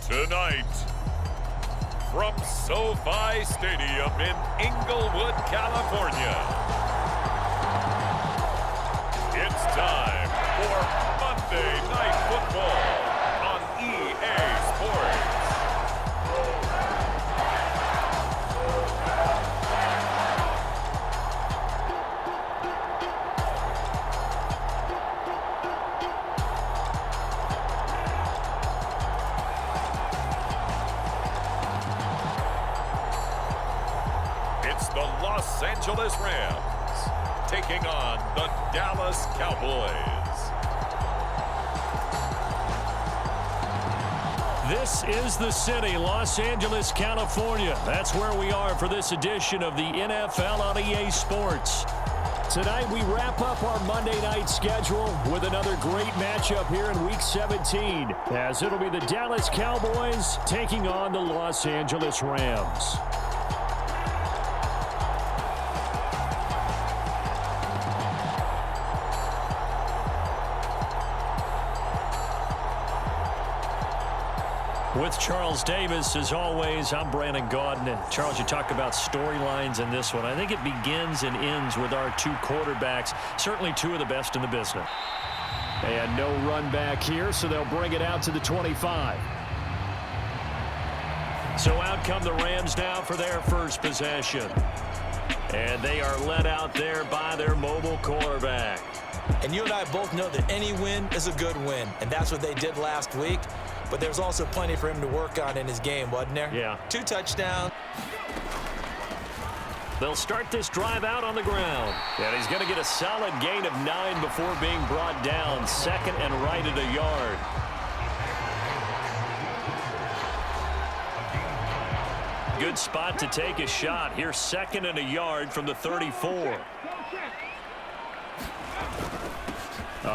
Tonight, from SoFi Stadium in Inglewood, California, it's time for Monday Night Football on EA Sports. It's the Los Angeles Rams taking on the Dallas Cowboys. This is the city, Los Angeles, California. That's where we are for this edition of the NFL on EA Sports. Tonight we wrap up our Monday night schedule with another great matchup here in Week 17, as it'll be the Dallas Cowboys taking on the Los Angeles Rams. With Charles Davis, as always, I'm Brandon Gaudin. And Charles, you talk about storylines in this one. I think it begins and ends with our two quarterbacks, certainly two of the best in the business. And no run back here, so they'll bring it out to the 25. So out come the Rams now for their first possession. And they are led out there by their mobile quarterback. And you and I both know that any win is a good win, and that's what they did last week. But there's also plenty for him to work on in his game, wasn't there? Yeah. 2 touchdowns. They'll start this drive out on the ground. And he's going to get a solid gain of 9 before being brought down. Second and right at a yard. Good spot to take a shot. Here's second and a yard from the 34.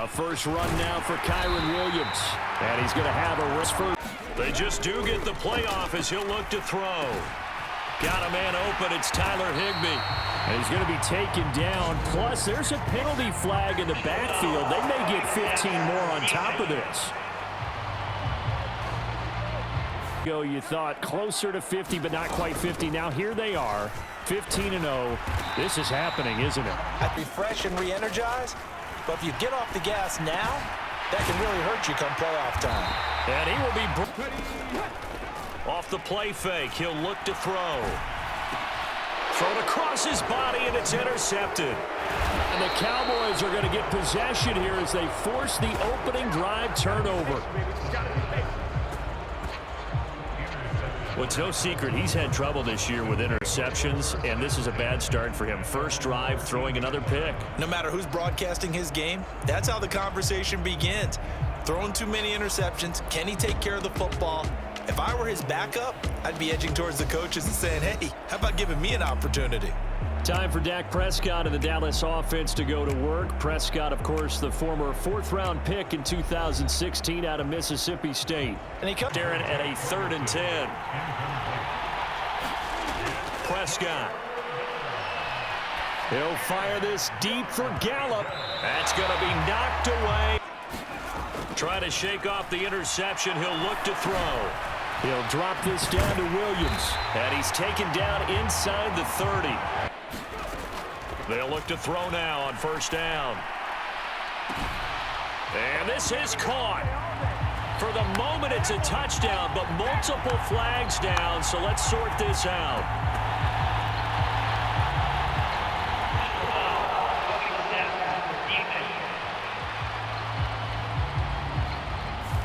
First run now for Kyren Williams. And he's going to have a wrist first. They just do get the playoff as he'll look to throw. Got a man open. It's Tyler Higbee. And he's going to be taken down. Plus, there's a penalty flag in the backfield. They may get 15 more on top of this. You thought closer to 50, but not quite 50. Now here they are, 15-0. This is happening, isn't it? Refresh and re-energize. But if you get off the gas now, that can really hurt you come playoff time. And he will be off the play fake. He'll look to throw. Thrown across his body, and it's intercepted. And the Cowboys are going to get possession here as they force the opening drive turnover. Well, it's no secret he's had trouble this year with interceptions, and this is a bad start for him. First drive, throwing another pick. No matter who's broadcasting his game, that's how the conversation begins. Throwing too many interceptions, can he take care of the football? If I were his backup, I'd be edging towards the coaches and saying, hey, how about giving me an opportunity? Time for Dak Prescott and the Dallas offense to go to work. Prescott, of course, the former 4th-round pick in 2016 out of Mississippi State. And he comes Darren at a 3rd and 10. Prescott. He'll fire this deep for Gallup. That's going to be knocked away. Trying to shake off the interception. He'll look to throw. He'll drop this down to Williams. And he's taken down inside the 30. They'll look to throw now on first down. And this is caught. For the moment, it's a touchdown, but multiple flags down, so let's sort this out.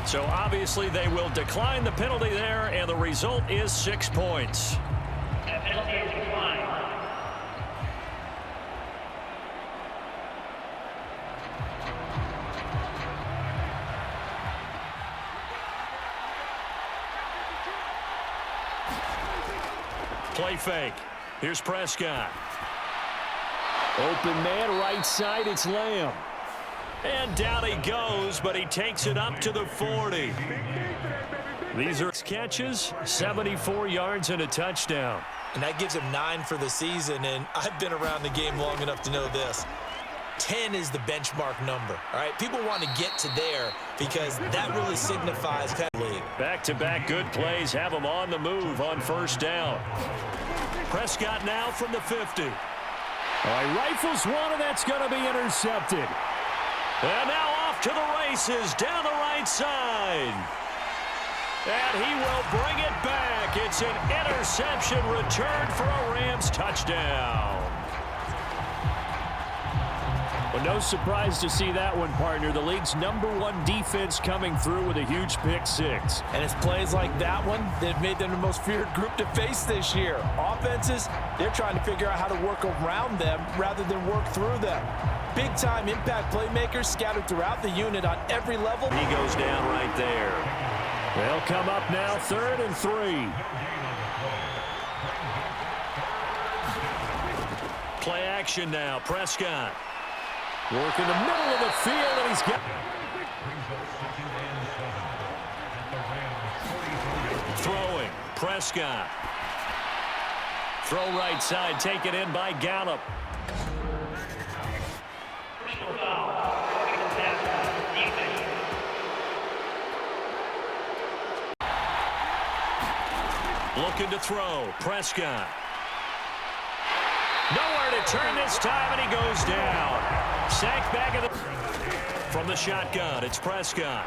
So obviously they will decline the penalty there, and the result is 6 points. That penalty is declined. Play fake. Here's Prescott. Open man, right side, it's Lamb. And down he goes, but he takes it up to the 40. These are catches, 74 yards and a touchdown. And that gives him 9 for the season, and I've been around the game long enough to know this. 10 is the benchmark number, all right? People want to get to there because that really signifies kind of league. Back-to-back good plays have him on the move on first down. Prescott now from the 50. All right, rifles one, and that's going to be intercepted. And now off to the races down the right side. And he will bring it back. It's an interception return for a Rams touchdown. Well, no surprise to see that one, partner. The league's #1 defense coming through with a huge pick-6. And it's plays like that one that made them the most feared group to face this year. Offenses, they're trying to figure out how to work around them rather than work through them. Big-time impact playmakers scattered throughout the unit on every level. He goes down right there. They'll come up now 3rd and 3. Play action now. Prescott. Work in the middle of the field, and he's got... Throwing. Prescott. Throw right side, taken in by Gallup. Personal foul. Defense. Looking to throw. Prescott. Nowhere to turn this time, and he goes down. Sacked back of the... From the shotgun, it's Prescott.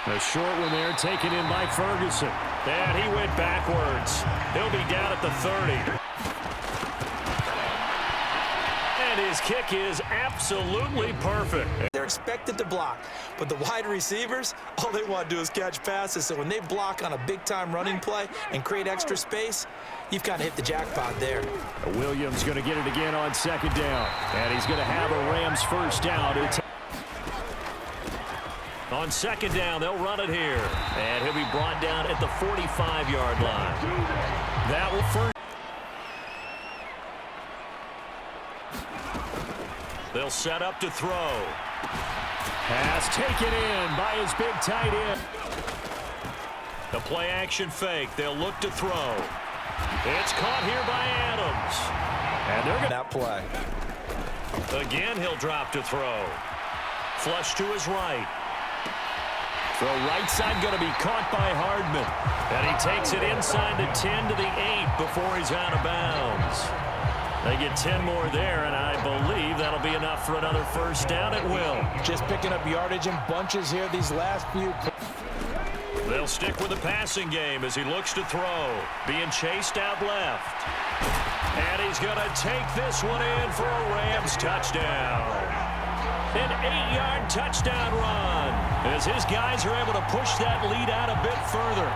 A short one there, taken in by Ferguson. And he went backwards. He'll be down at the 30. And his kick is absolutely perfect. They're expected to block, but the wide receivers, all they want to do is catch passes. So when they block on a big-time running play and create extra space, you've kind of hit the jackpot there. Williams going to get it again on 2nd down. And he's going to have a Rams first down. On 2nd down, they'll run it here. And he'll be brought down at the 45-yard line. That will first. They'll set up to throw. Pass taken in by his big tight end. The play action fake. They'll look to throw. It's caught here by Adams. And they're going to that play. Again, he'll drop to throw. Flush to his right. Throw right side going to be caught by Hardman. And he takes it inside the 10 to the 8 before he's out of bounds. They get 10 more there, and I believe that'll be enough for another first down at will. Just picking up yardage in bunches here these last few. They'll stick with the passing game as he looks to throw. Being chased out left. And he's going to take this one in for a Rams touchdown. An 8-yard touchdown run as his guys are able to push that lead out a bit further.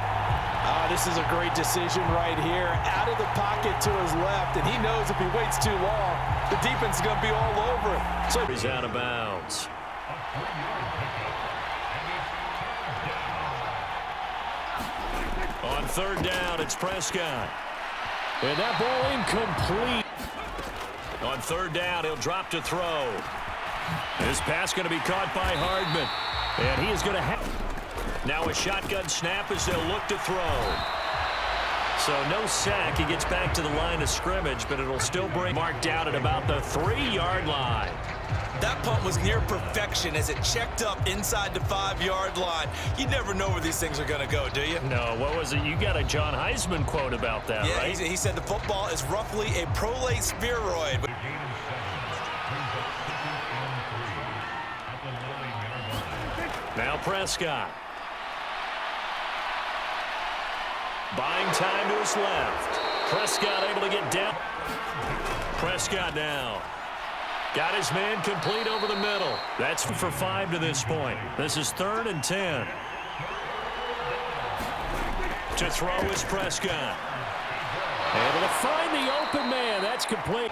This is a great decision right here. Out of the pocket to his left, and he knows if he waits too long, the defense is going to be all over it. So he's out of bounds. On 3rd down, it's Prescott. And that ball incomplete. On 3rd down, he'll drop to throw. This pass going to be caught by Hardman. And he is going to have... Now a shotgun snap as they'll look to throw. So no sack. He gets back to the line of scrimmage, but it'll still bring marked out at about the 3-yard line. that punt was near perfection as it checked up inside the 5-yard line. You never know where these things are going to go, do you? No, what was it? You got a John Heisman quote about that, yeah, right? He said the football is roughly a prolate spheroid. Now Prescott. Buying time to his left. Prescott able to get down. Prescott now. Got his man complete over the middle. That's for 5 to this point. This is 3rd and 10. To throw is Prescott. Able to find the open man. That's complete.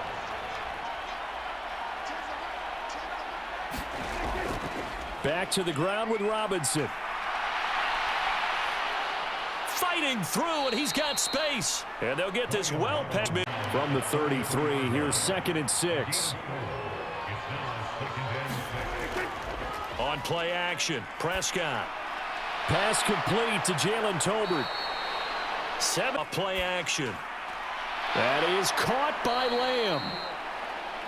Back to the ground with Robinson. Fighting through, and he's got space. And they'll get this well past mid. From the 33, here's 2nd and 6. On play action, Prescott. Pass complete to Jalen Tolbert. 7 play action. That is caught by Lamb.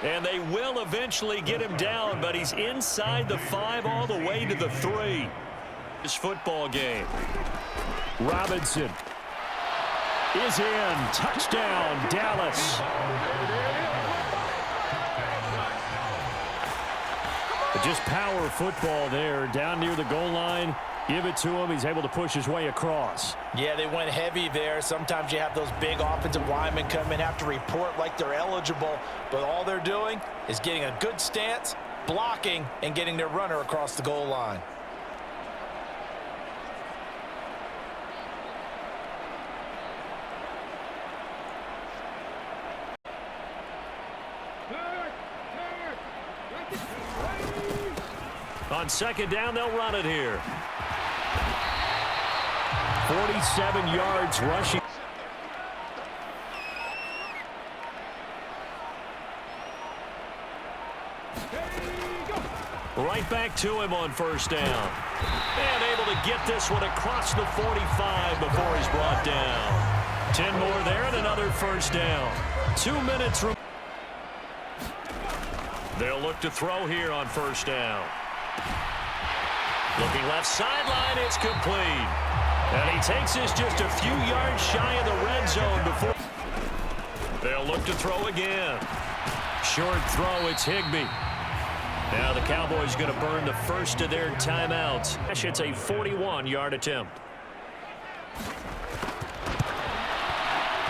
And they will eventually get him down, but he's inside the 5 all the way to the 3. This football game. Robinson is in. Touchdown, Dallas. Just power football there. Down near the goal line. Give it to him. He's able to push his way across. Yeah, they went heavy there. Sometimes you have those big offensive linemen come in, have to report like they're eligible, but all they're doing is getting a good stance, blocking, and getting their runner across the goal line. On second down, they'll run it here. 47 yards rushing. Right back to him on first down. And able to get this one across the 45 before he's brought down. 10 more there and another first down. 2 minutes. They'll look to throw here on first down. Looking left sideline, it's complete. And he takes this just a few yards shy of the red zone before. They'll look to throw again. Short throw, it's Higbee. Now the Cowboys going to burn the first of their timeouts. It's a 41-yard attempt.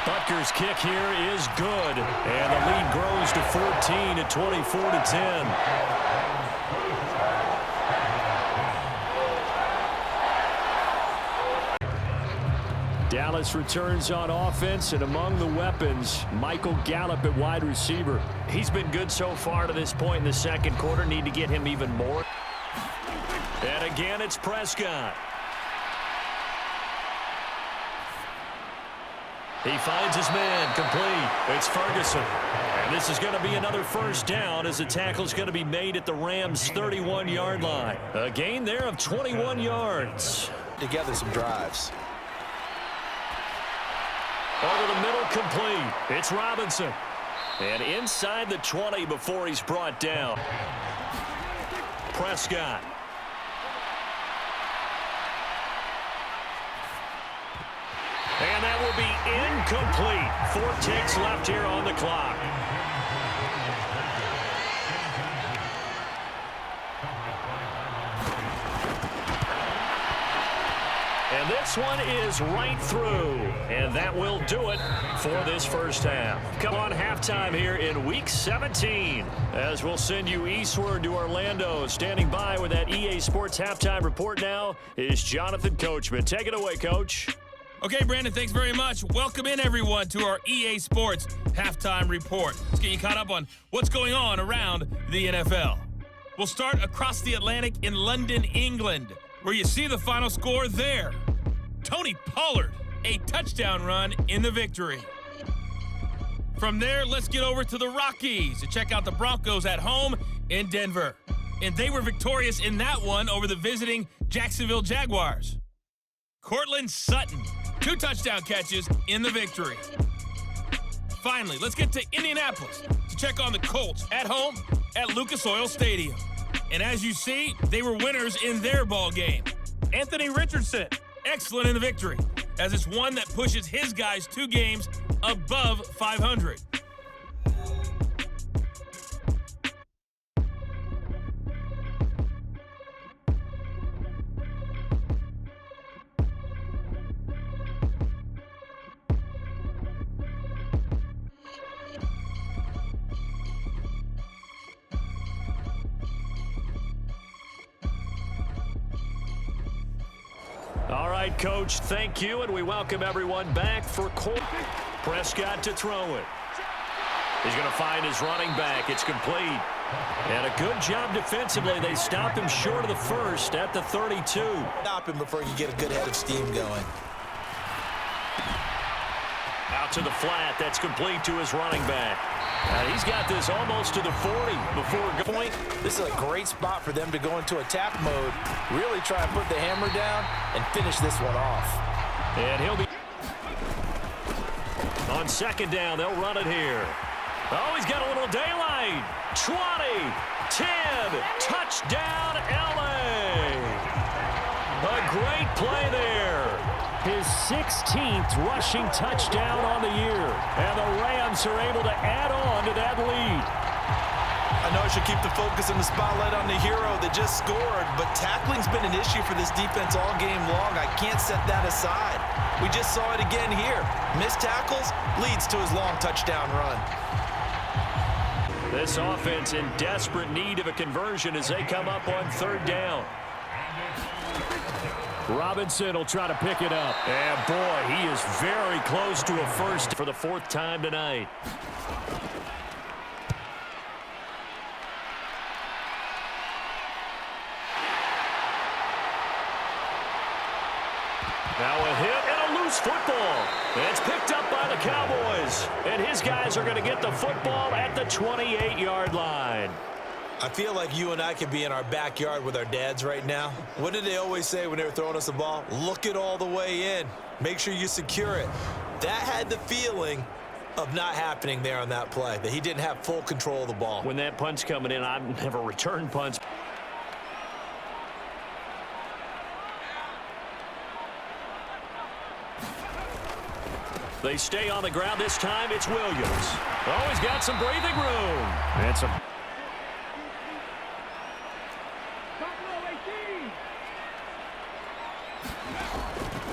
Butker's kick here is good. And the lead grows to 14 at 24-10. Dallas returns on offense, and among the weapons, Michael Gallup at wide receiver. He's been good so far to this point in the second quarter. Need to get him even more. And again, it's Prescott. He finds his man complete. It's Ferguson. And this is going to be another first down as the tackle's going to be made at the Rams' 31-yard line. A gain there of 21 yards. Together some drives. Over the middle, complete. It's Robinson. And inside the 20 before he's brought down. Prescott. And that will be incomplete. 4 ticks left here on the clock. And this one is right through. And that will do it for this first half. Come on, halftime here in Week 17. As we'll send you eastward to Orlando. Standing by with that EA Sports halftime report now is Jonathan Coachman. Take it away, Coach. Okay, Brandon, thanks very much. Welcome in, everyone, to our EA Sports halftime report. Let's get you caught up on what's going on around the NFL. We'll start across the Atlantic in London, England, where you see the final score there. Tony Pollard, a touchdown run in the victory. From there, let's get over to the Rockies to check out the Broncos at home in Denver. And they were victorious in that one over the visiting Jacksonville Jaguars. Cortland Sutton, 2 touchdown catches in the victory. Finally, let's get to Indianapolis to check on the Colts at home at Lucas Oil Stadium. And as you see, they were winners in their ball game. Anthony Richardson, excellent in the victory, as it's one that pushes his guys 2 games above 500. All right, Coach, thank you, and we welcome everyone back for Prescott to throw it. He's going to find his running back. It's complete. And a good job defensively. They stopped him short of the first at the 32. Stop him before you get a good head of steam going. Out to the flat. That's complete to his running back. And he's got this almost to the 40 before point. This is a great spot for them to go into attack mode, really try and put the hammer down and finish this one off. And he'll be on second down. They'll run it here. Oh, he's got a little daylight. 20, 10, touchdown, LA. A great play there. His 16th rushing touchdown on the year. And the Rams are able to add on to that lead. I know I should keep the focus and the spotlight on the hero that just scored, but tackling's been an issue for this defense all game long. I can't set that aside. We just saw it again here. Missed tackles leads to his long touchdown run. This offense in desperate need of a conversion as they come up on third down. Robinson will try to pick it up. And boy, he is very close to a first for the fourth time tonight. Now a hit and a loose football. It's picked up by the Cowboys. And his guys are going to get the football at the 28-yard line. I feel like you and I could be in our backyard with our dads right now. What did they always say when they were throwing us the ball? Look it all the way in. Make sure you secure it. That had the feeling of not happening there on that play, that he didn't have full control of the ball. When that punt's coming in, I've never returned punts. They stay on the ground. This time it's Williams. Oh, he's got some breathing room. And some.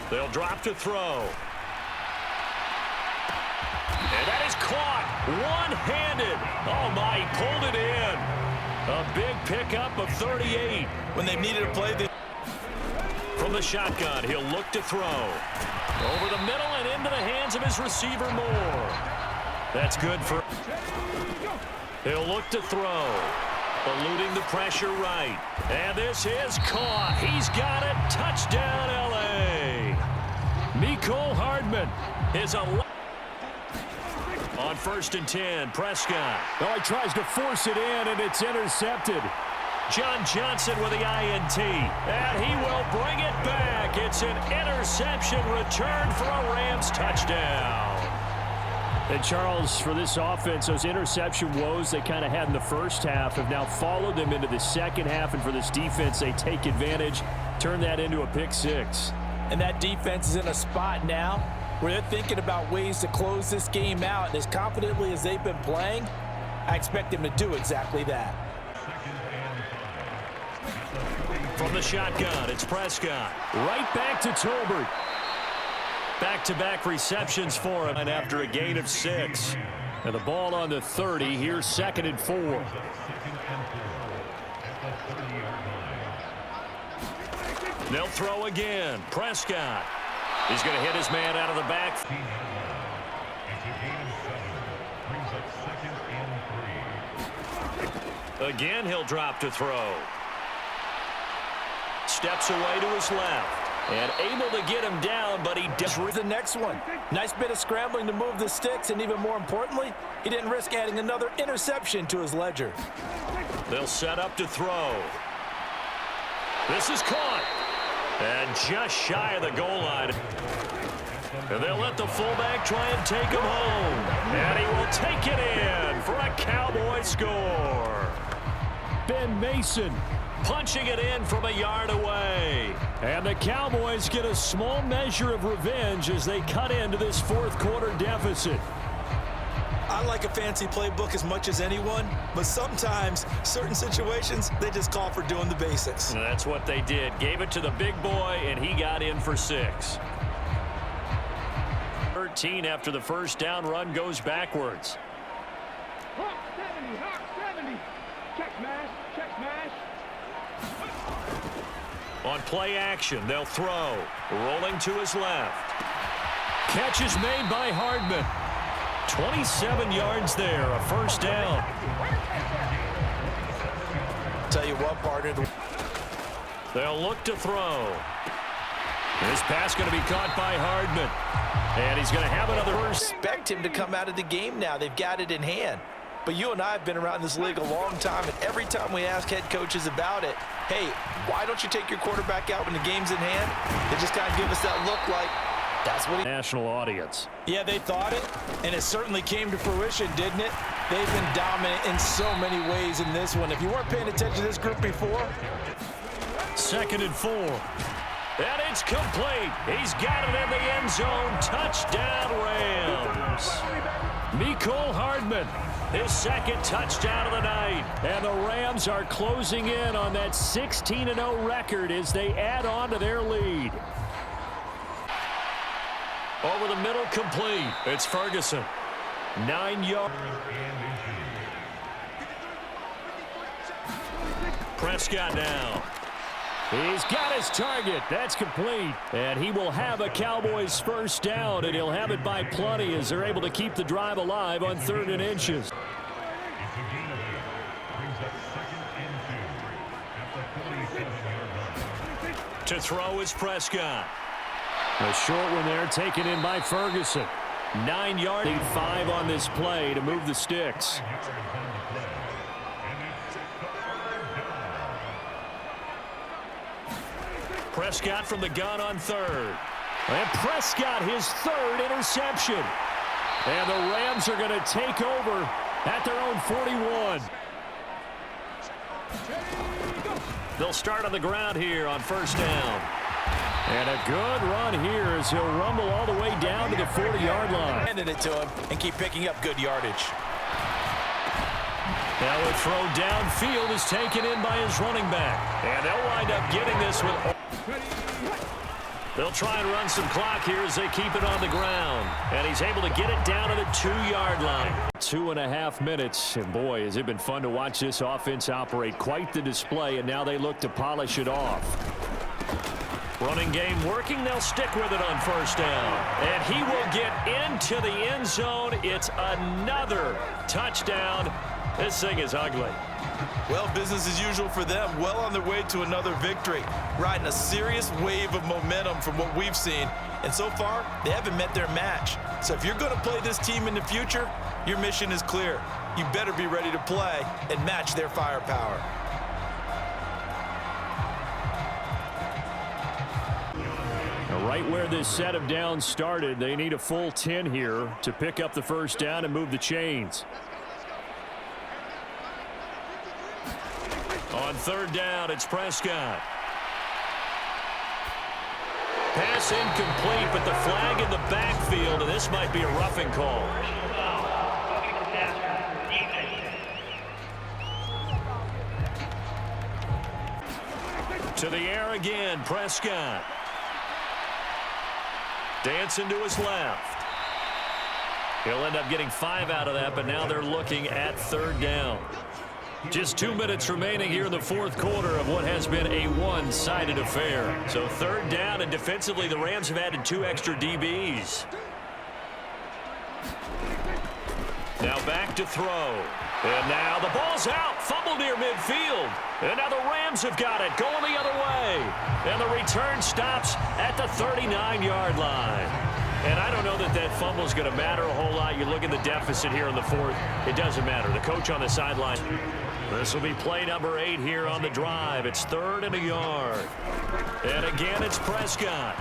They'll drop to throw. And that is caught one-handed. Oh, my, he pulled it in. A big pickup of 38. When they needed a play, From the shotgun, he'll look to throw. Over the middle and into the hands of his receiver, Moore. That's good for... He'll look to throw. Eluding the pressure right. And this is caught. He's got it. Touchdown, L.A. Mecole Hardman is on 1st and 10, Prescott. Oh, he tries to force it in, and it's intercepted. John Johnson with the INT, and he will bring it back. It's an interception return for a Rams touchdown. And Charles, for this offense, those interception woes they kind of had in the first half have now followed them into the second half, and for this defense, they take advantage, turn that into a pick six. and that defense is in a spot now where they're thinking about ways to close this game out, and as confidently as they've been playing, I expect them to do exactly that. From the shotgun, it's Prescott. Right back to Tolbert. Back-to-back receptions for him, and after a gain of 6. And the ball on the 30. Here's 2nd and 4. They'll throw again. Prescott. He's going to hit his man out of the back. Again, he'll drop to throw. Steps away to his left. And able to get him down, but he does. The next one. Nice bit of scrambling to move the sticks, and even more importantly, he didn't risk adding another interception to his ledger. They'll set up to throw. This is caught. And just shy of the goal line. And they'll let the fullback try and take him home. And he will take it in for a Cowboy score. Ben Mason punching it in from a yard away. And the Cowboys get a small measure of revenge as they cut into this fourth quarter deficit. I like a fancy playbook as much as anyone, but sometimes certain situations, they just call for doing the basics. And that's what they did. Gave it to the big boy, and he got in for 6. 13 after the first down run goes backwards. Hawk 70, check smash, On play action, they'll throw. Rolling to his left. Catch is made by Hardman. 27 yards there, a first down. Tell you what, partner. They'll look to throw. This pass going to be caught by Hardman. And he's going to have another. Expect him to come out of the game now. They've got it in hand. But you and I have been around this league a long time, and every time we ask head coaches about it, hey, why don't you take your quarterback out when the game's in hand? They just kind of give us that look like, That's what he... National audience. Yeah, they thought it, and it certainly came to fruition, didn't it? They've been dominant in so many ways in this one. If you weren't paying attention to this group before... 2nd and 4. And it's complete. He's got it in the end zone. Touchdown, Rams. Mecole Hardman, his 2nd touchdown of the night. And the Rams are closing in on that 16-0 record as they add on to their lead. Over the middle, complete. It's Ferguson. 9 yards. Prescott now. He's got his target. That's complete. And he will have a Cowboys first down, and he'll have it by plenty as they're able to keep the drive alive on 3rd and inches. To throw is Prescott. A short one there taken in by Ferguson. 9 yards. 5 on this play to move the sticks. Prescott from the gun on 3rd. And Prescott, his 3rd interception. And the Rams are going to take over at their own 41. They'll start on the ground here on 1st down. And a good run here as he'll rumble all the way down to the 40-yard line. Handed it to him and keep picking up good yardage. Now a throw downfield is taken in by his running back. And they'll wind up getting this with... They'll try and run some clock here as they keep it on the ground. And he's able to get it down to the 2-yard line. 2.5 minutes. And boy, has it been fun to watch this offense operate. Quite the display, and now they look to polish it off. Running game working. They'll stick with it on 1st down. And he will get into the end zone. It's another touchdown. This thing is ugly. Well, business as usual for them. Well on their way to another victory. Riding a serious wave of momentum from what we've seen. And so far, they haven't met their match. So if you're going to play this team in the future, your mission is clear. You better be ready to play and match their firepower. Right where this set of downs started, they need a full 10 here to pick up the first down and move the chains. On 3rd down, it's Prescott. Pass incomplete, but the flag in the backfield, and this might be a roughing call. To the air again, Prescott. Dancing to his left. He'll end up getting 5 out of that, but now they're looking at 3rd down. Just 2 minutes remaining here in the 4th quarter of what has been a one-sided affair. So 3rd down, and defensively the Rams have added 2 extra DBs. Now back to throw. And now the ball's out. Fumble near midfield. And now the Rams have got it. Going the other way. And the return stops at the 39-yard line. And I don't know that that fumble is going to matter a whole lot. You look at the deficit here in the 4th. It doesn't matter. The coach on the sideline. This will be play number 8 here on the drive. It's 3rd and a yard. And again, it's Prescott.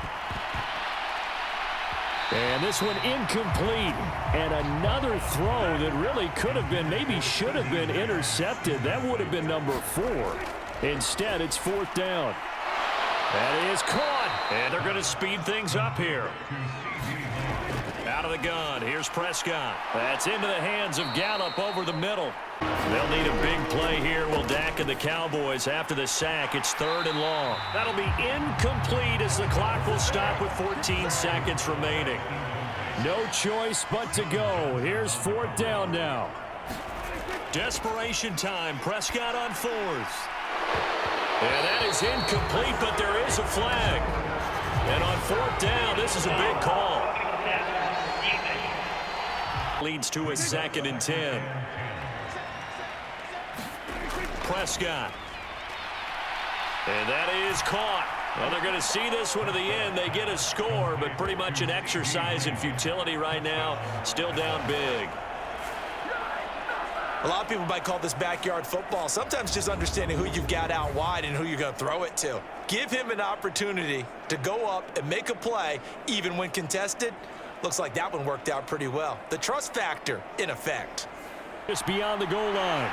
And this one incomplete. And another throw that really could have been, maybe should have been intercepted. That would have been number 4. Instead, it's 4th down. That is caught. And they're going to speed things up here. Out of the gun. Here's Prescott. That's into the hands of Gallup over the middle. They'll need a big play here. Will Dak and the Cowboys after the sack. It's 3rd and long. That'll be incomplete as the clock will stop with 14 seconds remaining. No choice but to go. Here's 4th down now. Desperation time. Prescott on 4th. And that is incomplete, but there is a flag. And on 4th down, this is a big call. Leads to a 2nd and 10. Prescott. And that is caught. Well, they're going to see this one to the end. They get a score, but pretty much an exercise in futility right now. Still down big. A lot of people might call this backyard football. Sometimes just understanding who you've got out wide and who you're going to throw it to. Give him an opportunity to go up and make a play, even when contested. Looks like that one worked out pretty well. The trust factor in effect. Just beyond the goal line.